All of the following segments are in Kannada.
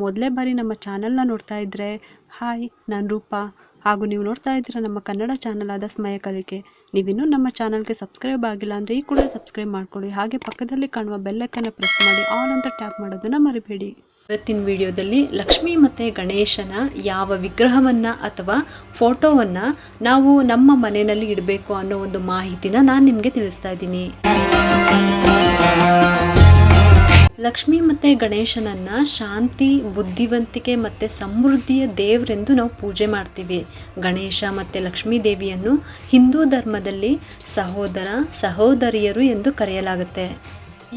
ಮೊದಲೇ ಬಾರಿ ನಮ್ಮ ಚಾನಲ್ನ ನೋಡ್ತಾ ಇದ್ದರೆ ಹಾಯ್, ನಾನು ರೂಪಾ. ಹಾಗೂ ನೀವು ನೋಡ್ತಾ ಇದ್ದೀರಾ ನಮ್ಮ ಕನ್ನಡ ಚಾನಲ್ ಆದ ಸ್ಮಯ ಕಲಿಕೆ. ನೀವಿನ್ನೂ ನಮ್ಮ ಚಾನಲ್ಗೆ ಸಬ್ಸ್ಕ್ರೈಬ್ ಆಗಿಲ್ಲ ಅಂದರೆ ಈ ಕೂಡ ಸಬ್ಸ್ಕ್ರೈಬ್ ಮಾಡ್ಕೊಳ್ಳಿ. ಹಾಗೆ ಪಕ್ಕದಲ್ಲಿ ಕಾಣುವ ಬೆಲ್ಲೈಕನ್ನ ಪ್ರೆಸ್ ಮಾಡಿ ಆಲ್ ಅಂತ ಟ್ಯಾಪ್ ಮಾಡೋದನ್ನು ಮರಿಬೇಡಿ. ಇವತ್ತಿನ ವಿಡಿಯೋದಲ್ಲಿ ಲಕ್ಷ್ಮಿ ಮತ್ತು ಗಣೇಶನ ಯಾವ ವಿಗ್ರಹವನ್ನು ಅಥವಾ ಫೋಟೋವನ್ನು ನಾವು ನಮ್ಮ ಮನೆಯಲ್ಲಿ ಇಡಬೇಕು ಅನ್ನೋ ಒಂದು ಮಾಹಿತಿನ ನಾನು ನಿಮಗೆ ತಿಳಿಸ್ತಾ ಇದ್ದೀನಿ. ಲಕ್ಷ್ಮಿ ಮತ್ತು ಗಣೇಶನನ್ನು ಶಾಂತಿ, ಬುದ್ಧಿವಂತಿಕೆ ಮತ್ತು ಸಮೃದ್ಧಿಯ ದೇವರೆಂದು ನಾವು ಪೂಜೆ ಮಾಡ್ತೀವಿ. ಗಣೇಶ ಮತ್ತು ಲಕ್ಷ್ಮೀ ದೇವಿಯನ್ನು ಹಿಂದೂ ಧರ್ಮದಲ್ಲಿ ಸಹೋದರ ಸಹೋದರಿಯರು ಎಂದು ಕರೆಯಲಾಗುತ್ತೆ.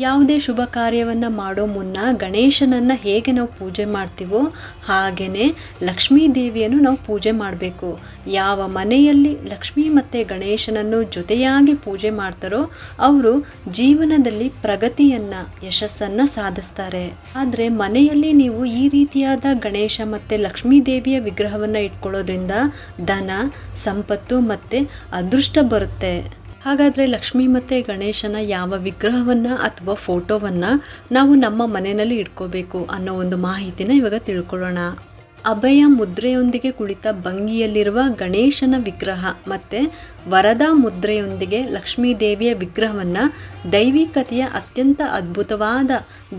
ಯಾವುದೇ ಶುಭ ಕಾರ್ಯವನ್ನು ಮಾಡೋ ಮುನ್ನ ಗಣೇಶನನ್ನು ಹೇಗೆ ನಾವು ಪೂಜೆ ಮಾಡ್ತೀವೋ ಹಾಗೆಯೇ ಲಕ್ಷ್ಮೀ ದೇವಿಯನ್ನು ನಾವು ಪೂಜೆ ಮಾಡಬೇಕು. ಯಾವ ಮನೆಯಲ್ಲಿ ಲಕ್ಷ್ಮಿ ಮತ್ತು ಗಣೇಶನನ್ನು ಜೊತೆಯಾಗಿ ಪೂಜೆ ಮಾಡ್ತಾರೋ ಅವರು ಜೀವನದಲ್ಲಿ ಪ್ರಗತಿಯನ್ನು, ಯಶಸ್ಸನ್ನು ಸಾಧಿಸ್ತಾರೆ. ಆದರೆ ಮನೆಯಲ್ಲಿ ನೀವು ಈ ರೀತಿಯಾದ ಗಣೇಶ ಮತ್ತು ಲಕ್ಷ್ಮೀ ದೇವಿಯ ವಿಗ್ರಹವನ್ನು ಇಟ್ಕೊಳ್ಳೋದ್ರಿಂದ ಧನ, ಸಂಪತ್ತು ಮತ್ತು ಅದೃಷ್ಟ ಬರುತ್ತೆ. ಹಾಗಾದರೆ ಲಕ್ಷ್ಮಿ ಮತ್ತು ಗಣೇಶನ ಯಾವ ವಿಗ್ರಹವನ್ನು ಅಥವಾ ಫೋಟೋವನ್ನು ನಾವು ನಮ್ಮ ಮನೆಯಲ್ಲಿ ಇಟ್ಕೋಬೇಕು ಅನ್ನೋ ಒಂದು ಮಾಹಿತಿನ ಇವಾಗ ತಿಳ್ಕೊಳ್ಳೋಣ. ಅಭಯ ಮುದ್ರೆಯೊಂದಿಗೆ ಕುಳಿತ ಭಂಗಿಯಲ್ಲಿರುವ ಗಣೇಶನ ವಿಗ್ರಹ ಮತ್ತು ವರದಾ ಮುದ್ರೆಯೊಂದಿಗೆ ಲಕ್ಷ್ಮೀ ದೇವಿಯ ವಿಗ್ರಹವನ್ನು ದೈವಿಕತೆಯ ಅತ್ಯಂತ ಅದ್ಭುತವಾದ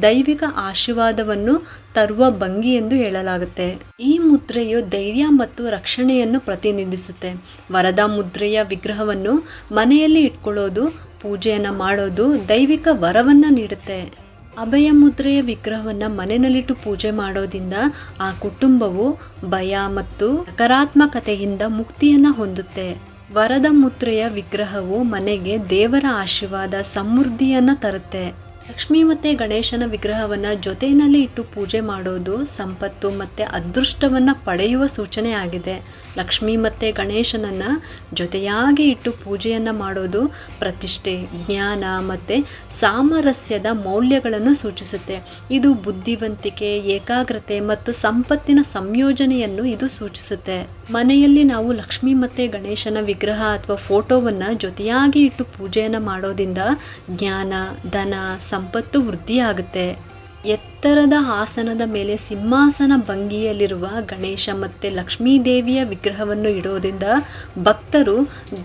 ದೈವಿಕ ಆಶೀರ್ವಾದವನ್ನು ತರುವ ಭಂಗಿ ಎಂದು ಹೇಳಲಾಗುತ್ತೆ. ಈ ಮುದ್ರೆಯು ಧೈರ್ಯ ಮತ್ತು ರಕ್ಷಣೆಯನ್ನು ಪ್ರತಿನಿಧಿಸುತ್ತೆ. ವರದಾ ಮುದ್ರೆಯ ವಿಗ್ರಹವನ್ನು ಮನೆಯಲ್ಲಿ ಇಟ್ಕೊಳ್ಳೋದು, ಪೂಜೆಯನ್ನು ಮಾಡೋದು ದೈವಿಕ ವರವನ್ನು ನೀಡುತ್ತೆ. ಅಭಯ ಮುದ್ರೆಯ ವಿಗ್ರಹವನ್ನು ಮನೆಯಲ್ಲಿಟ್ಟು ಪೂಜೆ ಮಾಡೋದ್ರಿಂದ ಆ ಕುಟುಂಬವು ಭಯ ಮತ್ತು ನಕಾರಾತ್ಮಕತೆಯಿಂದ ಮುಕ್ತಿಯನ್ನು ಹೊಂದುತ್ತೆ. ವರದ ಮುದ್ರೆಯ ವಿಗ್ರಹವು ಮನೆಗೆ ದೇವರ ಆಶೀರ್ವಾದ, ಸಮೃದ್ಧಿಯನ್ನು ತರುತ್ತೆ. ಲಕ್ಷ್ಮಿ ಮತ್ತು ಗಣೇಶನ ವಿಗ್ರಹವನ್ನು ಜೊತೆಯಲ್ಲಿ ಇಟ್ಟು ಪೂಜೆ ಮಾಡೋದು ಸಂಪತ್ತು ಮತ್ತು ಅದೃಷ್ಟವನ್ನು ಪಡೆಯುವ ಸೂಚನೆ ಆಗಿದೆ. ಲಕ್ಷ್ಮಿ ಮತ್ತು ಗಣೇಶನನ್ನು ಜೊತೆಯಾಗಿ ಇಟ್ಟು ಪೂಜೆಯನ್ನು ಮಾಡೋದು ಪ್ರತಿಷ್ಠೆ, ಜ್ಞಾನ ಮತ್ತು ಸಾಮರಸ್ಯದ ಮೌಲ್ಯಗಳನ್ನು ಸೂಚಿಸುತ್ತೆ. ಇದು ಬುದ್ಧಿವಂತಿಕೆ, ಏಕಾಗ್ರತೆ ಮತ್ತು ಸಂಪತ್ತಿನ ಸಂಯೋಜನೆಯನ್ನು ಇದು ಸೂಚಿಸುತ್ತೆ. ಮನೆಯಲ್ಲಿ ನಾವು ಲಕ್ಷ್ಮಿ ಮತ್ತು ಗಣೇಶನ ವಿಗ್ರಹ ಅಥವಾ ಫೋಟೋವನ್ನು ಜೊತೆಯಾಗಿ ಇಟ್ಟು ಪೂಜೆಯನ್ನು ಮಾಡೋದ್ರಿಂದ ಜ್ಞಾನ, ಧನ, ಸಂಪತ್ತು ವೃದ್ಧಿಯಾಗುತ್ತೆ. ಎತ್ತರದ ಆಸನದ ಮೇಲೆ ಸಿಂಹಾಸನ ಭಂಗಿಯಲ್ಲಿರುವ ಗಣೇಶ ಮತ್ತು ಲಕ್ಷ್ಮೀ ದೇವಿಯ ವಿಗ್ರಹವನ್ನು ಇಡೋದ್ರಿಂದ ಭಕ್ತರು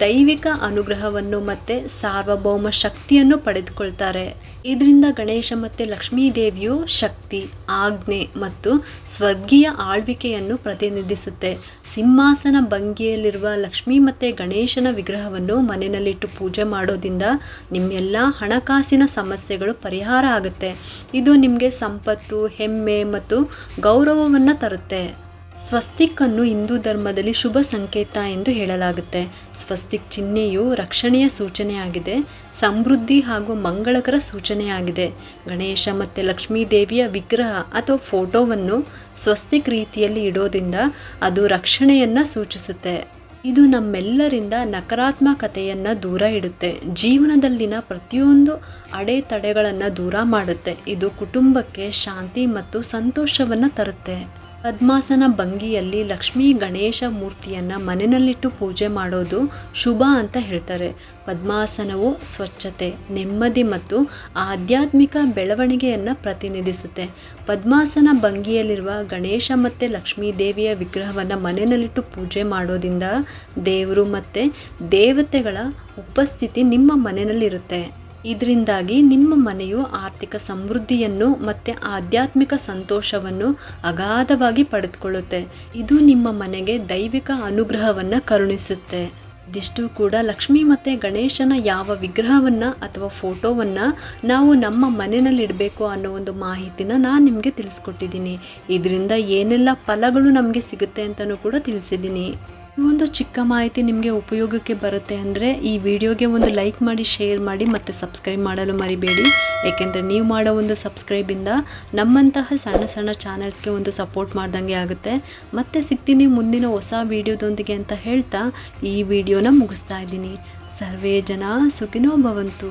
ದೈವಿಕ ಅನುಗ್ರಹವನ್ನು ಮತ್ತು ಸಾರ್ವಭೌಮ ಶಕ್ತಿಯನ್ನು ಪಡೆದುಕೊಳ್ತಾರೆ. ಇದರಿಂದ ಗಣೇಶ ಮತ್ತು ಲಕ್ಷ್ಮೀ ದೇವಿಯು ಶಕ್ತಿ, ಆಜ್ಞೆ ಮತ್ತು ಸ್ವರ್ಗೀಯ ಆಳ್ವಿಕೆಯನ್ನು ಪ್ರತಿನಿಧಿಸುತ್ತೆ. ಸಿಂಹಾಸನ ಭಂಗಿಯಲ್ಲಿರುವ ಲಕ್ಷ್ಮಿ ಮತ್ತು ಗಣೇಶನ ವಿಗ್ರಹವನ್ನು ಮನೆಯಲ್ಲಿಟ್ಟು ಪೂಜೆ ಮಾಡೋದ್ರಿಂದ ನಿಮ್ಮೆಲ್ಲ ಹಣಕಾಸಿನ ಸಮಸ್ಯೆಗಳು ಪರಿಹಾರ ಆಗುತ್ತೆ. ಇದು ನಿಮಗೆ ಸಂಪತ್ತು, ಹೆಮ್ಮೆ ಮತ್ತು ಗೌರವವನ್ನು ತರುತ್ತೆ. ಸ್ವಸ್ತಿಕ್ ಅನ್ನು ಹಿಂದೂ ಧರ್ಮದಲ್ಲಿ ಶುಭ ಸಂಕೇತ ಎಂದು ಹೇಳಲಾಗುತ್ತೆ. ಸ್ವಸ್ತಿಕ್ ಚಿಹ್ನೆಯು ರಕ್ಷಣೆಯ ಸೂಚನೆಯಾಗಿದೆ, ಸಮೃದ್ಧಿ ಹಾಗೂ ಮಂಗಳಕರ ಸೂಚನೆಯಾಗಿದೆ. ಗಣೇಶ ಮತ್ತು ಲಕ್ಷ್ಮೀ ದೇವಿಯ ವಿಗ್ರಹ ಅಥವಾ ಫೋಟೋವನ್ನು ಸ್ವಸ್ತಿಕ್ ರೀತಿಯಲ್ಲಿ ಇಡೋದ್ರಿಂದ ಅದು ರಕ್ಷಣೆಯನ್ನು ಸೂಚಿಸುತ್ತೆ. ಇದು ನಮ್ಮೆಲ್ಲರಿಂದ ನಕಾರಾತ್ಮಕತೆಯನ್ನು ದೂರ ಇಡುತ್ತೆ. ಜೀವನದಲ್ಲಿನ ಪ್ರತಿಯೊಂದು ಅಡೆತಡೆಗಳನ್ನು ದೂರ ಮಾಡುತ್ತೆ. ಇದು ಕುಟುಂಬಕ್ಕೆ ಶಾಂತಿ ಮತ್ತು ಸಂತೋಷವನ್ನು ತರುತ್ತೆ. ಪದ್ಮಾಸನ ಭಂಗಿಯಲ್ಲಿ ಲಕ್ಷ್ಮೀ ಗಣೇಶ ಮೂರ್ತಿಯನ್ನು ಮನೆಯಲ್ಲಿಟ್ಟು ಪೂಜೆ ಮಾಡೋದು ಶುಭ ಅಂತ ಹೇಳ್ತಾರೆ. ಪದ್ಮಾಸನವು ಸ್ವಚ್ಛತೆ, ನೆಮ್ಮದಿ ಮತ್ತು ಆಧ್ಯಾತ್ಮಿಕ ಬೆಳವಣಿಗೆಯನ್ನು ಪ್ರತಿನಿಧಿಸುತ್ತೆ. ಪದ್ಮಾಸನ ಭಂಗಿಯಲ್ಲಿರುವ ಗಣೇಶ ಮತ್ತು ಲಕ್ಷ್ಮೀ ದೇವಿಯ ವಿಗ್ರಹವನ್ನು ಮನೆಯಲ್ಲಿಟ್ಟು ಪೂಜೆ ಮಾಡೋದ್ರಿಂದ ದೇವರು ಮತ್ತು ದೇವತೆಗಳ ಉಪಸ್ಥಿತಿ ನಿಮ್ಮ ಮನೆಯಲ್ಲಿರುತ್ತೆ. ಇದರಿಂದಾಗಿ ನಿಮ್ಮ ಮನೆಯು ಆರ್ಥಿಕ ಸಮೃದ್ಧಿಯನ್ನು ಮತ್ತು ಆಧ್ಯಾತ್ಮಿಕ ಸಂತೋಷವನ್ನು ಅಗಾಧವಾಗಿ ಪಡೆದುಕೊಳ್ಳುತ್ತೆ. ಇದು ನಿಮ್ಮ ಮನೆಗೆ ದೈವಿಕ ಅನುಗ್ರಹವನ್ನು ಕರುಣಿಸುತ್ತೆ. ಇದಿಷ್ಟು ಕೂಡ ಲಕ್ಷ್ಮಿ ಮತ್ತು ಗಣೇಶನ ಯಾವ ವಿಗ್ರಹವನ್ನು ಅಥವಾ ಫೋಟೋವನ್ನು ನಾವು ನಮ್ಮ ಮನೆಯಲ್ಲಿ ಇಡಬೇಕು ಅನ್ನೋ ಒಂದು ಮಾಹಿತಿನ ನಾನು ನಿಮಗೆ ತಿಳಿಸ್ಕೊಟ್ಟಿದ್ದೀನಿ. ಇದರಿಂದ ಏನೆಲ್ಲ ಫಲಗಳು ನಮಗೆ ಸಿಗುತ್ತೆ ಅಂತಲೂ ಕೂಡ ತಿಳಿಸಿದ್ದೀನಿ. ಈ ಒಂದು ಚಿಕ್ಕ ಮಾಹಿತಿ ನಿಮಗೆ ಉಪಯೋಗಕ್ಕೆ ಬರುತ್ತೆ ಅಂದರೆ ಈ ವಿಡಿಯೋಗೆ ಒಂದು ಲೈಕ್ ಮಾಡಿ, ಶೇರ್ ಮಾಡಿ ಮತ್ತು ಸಬ್ಸ್ಕ್ರೈಬ್ ಮಾಡಲು ಮರಿಬೇಡಿ. ಏಕೆಂದರೆ ನೀವು ಮಾಡೋ ಒಂದು ಸಬ್ಸ್ಕ್ರೈಬಿಂದ ನಮ್ಮಂತಹ ಸಣ್ಣ ಸಣ್ಣ ಚಾನಲ್ಸ್ಗೆ ಒಂದು ಸಪೋರ್ಟ್ ಮಾಡ್ದಂಗೆ ಆಗುತ್ತೆ. ಮತ್ತೆ ಸಿಗ್ತೀನಿ ಮುಂದಿನ ಹೊಸ ವಿಡಿಯೋದೊಂದಿಗೆ ಅಂತ ಹೇಳ್ತಾ ಈ ವಿಡಿಯೋನ ಮುಗಿಸ್ತಾ ಇದ್ದೀನಿ. ಸರ್ವೇ ಜನ ಸುಖಿನೋ ಭವಂತು.